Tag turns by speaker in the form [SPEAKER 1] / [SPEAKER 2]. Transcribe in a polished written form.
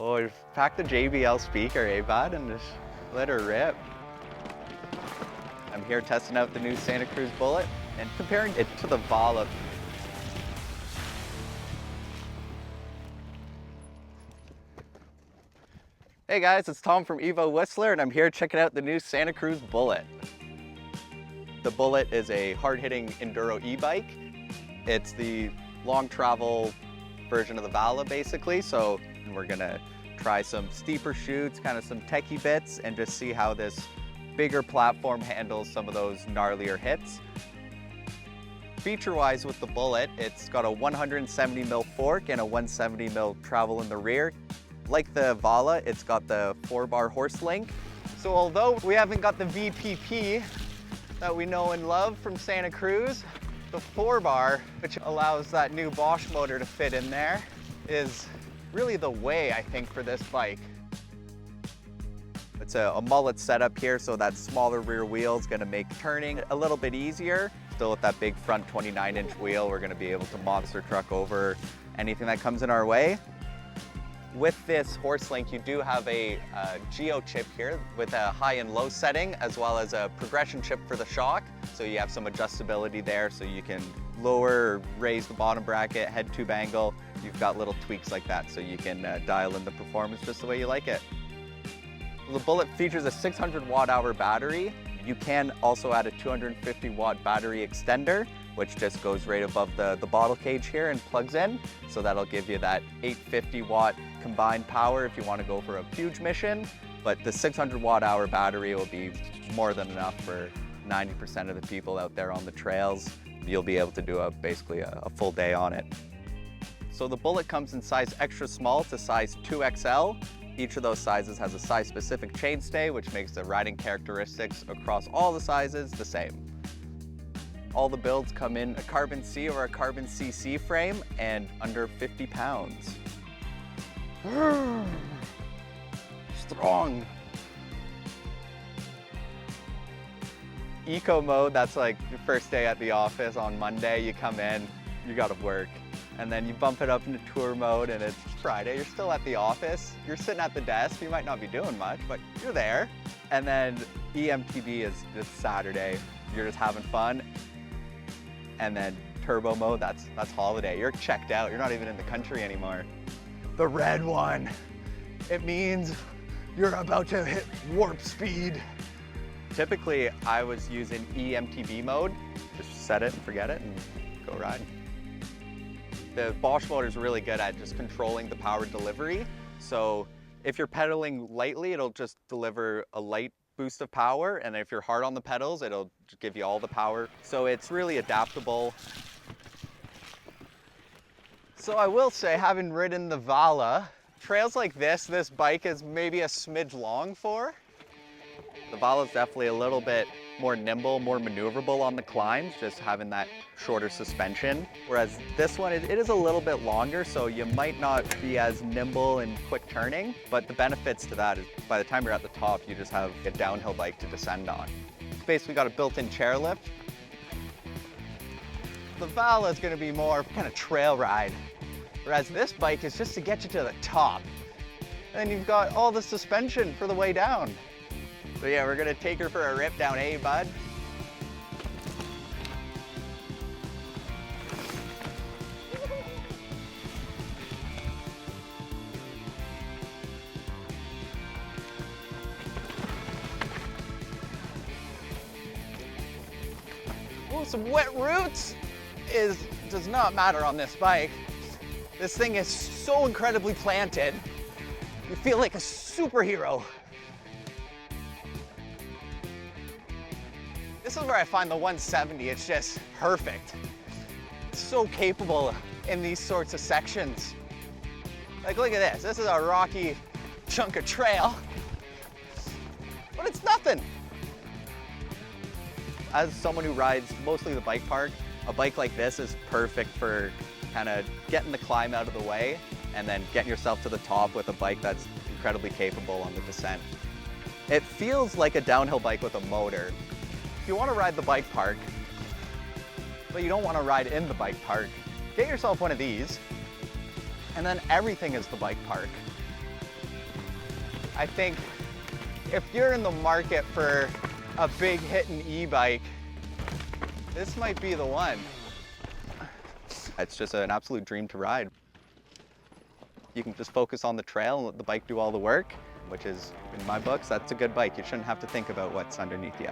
[SPEAKER 1] Oh, we've packed the JBL speaker, eh, bud, and just let her rip. I'm here testing out the new Santa Cruz Bullit and comparing it to the Vala. Hey guys, it's Tom from Evo Whistler, and I'm here checking out the new Santa Cruz Bullit. The Bullit is a hard-hitting enduro e-bike. It's the long travel version of the Vala, basically. So we're gonna try some steeper shoots, kind of some techie bits, and just see how this bigger platform handles some of those gnarlier hits. Feature-wise with the Bullit, it's got a 170mm fork and a 170mm travel in the rear. Like the Vala, it's got the 4-bar horse link. So although we haven't got the VPP that we know and love from Santa Cruz, the 4-bar, which allows that new Bosch motor to fit in there, is really the way, I think, for this bike. It's a Mullet setup here, so that smaller rear wheel is going to make turning a little bit easier. Still with that big front 29-inch wheel, we're going to be able to monster truck over anything that comes in our way. With this horse link, you do have a geo chip here with a high and low setting, as well as a progression chip for the shock. So you have some adjustability there, so you can lower or raise the bottom bracket, head tube angle. You've got little tweaks like that, so you can dial in the performance just the way you like it. The Bullit features a 600 watt-hour battery. You can also add a 250 watt battery extender, which just goes right above the bottle cage here and plugs in. So that'll give you that 850 watt combined power if you want to go for a huge mission. But the 600 watt-hour battery will be more than enough for 90% of the people out there on the trails. You'll be able to do basically a full day on it. So the Bullit comes in size extra small to size 2XL. Each of those sizes has a size-specific chainstay, which makes the riding characteristics across all the sizes the same. All the builds come in a carbon C or a carbon CC frame and under 50 pounds. Strong. Eco mode, that's like your first day at the office on Monday. You come in, you gotta work. And then you bump it up into tour mode and it's Friday, you're still at the office. You're sitting at the desk, you might not be doing much, but you're there. And then EMTB is just Saturday. You're just having fun. And then turbo mode, that's holiday. You're checked out, you're not even in the country anymore. The red one, it means you're about to hit warp speed. Typically, I was using EMTB mode. Just set it and forget it and go ride. The Bosch Motor is really good at just controlling the power delivery. So if you're pedaling lightly, it'll just deliver a light boost of power, and if you're hard on the pedals, it'll just give you all the power. So it's really adaptable. So I will say, having ridden the Vala, trails like this bike is maybe a smidge long for. The Vala is definitely a little bit more nimble, more maneuverable on the climbs, just having that shorter suspension. Whereas this one, it is a little bit longer, so you might not be as nimble and quick turning, but the benefits to that is by the time you're at the top, you just have a downhill bike to descend on. It's basically got a built-in chairlift. The Vala is gonna be more kind of trail ride, whereas this bike is just to get you to the top. And you've got all the suspension for the way down. So yeah, we're gonna take her for a rip down, eh, bud? Well, some wet roots does not matter on this bike. This thing is so incredibly planted. You feel like a superhero. This is where I find the 170, it's just perfect. It's so capable in these sorts of sections. Like, look at this. This is a rocky chunk of trail, but it's nothing. As someone who rides mostly the bike park, a bike like this is perfect for kind of getting the climb out of the way and then getting yourself to the top with a bike that's incredibly capable on the descent. It feels like a downhill bike with a motor. If you want to ride the bike park, but you don't want to ride in the bike park, get yourself one of these, and then everything is the bike park. I think if you're in the market for a big hitting e-bike, this might be the one. It's just an absolute dream to ride. You can just focus on the trail and let the bike do all the work, which is, in my books, that's a good bike. You shouldn't have to think about what's underneath you.